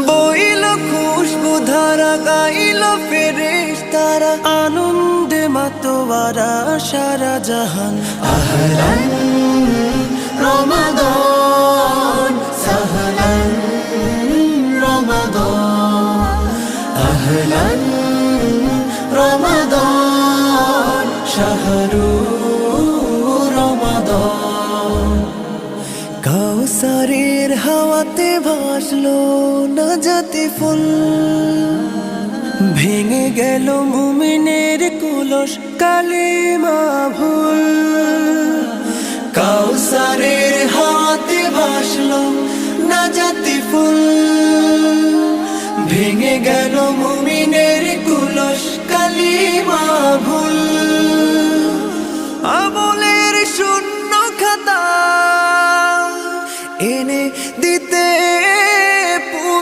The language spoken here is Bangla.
বইল খুশবু ধারা, গাইল ফেরেশতারা, আনন্দে মাতোয়ারা সারা জাহান। আহলান রমাদান সাহলান রমাদান, আহলান রমাদান শাহরু রমাদান। কাউসারের হাওয়াতে ভাসলো নাজাতে ফুল, ভেঙে গেল মুমিনের কুলস কালিমা ভুল। কাউসারের হাওয়াতে ভাসলো নাজাতে ফুল, ভেঙে গেল মুমিনের কুলস কালিমা ভুল।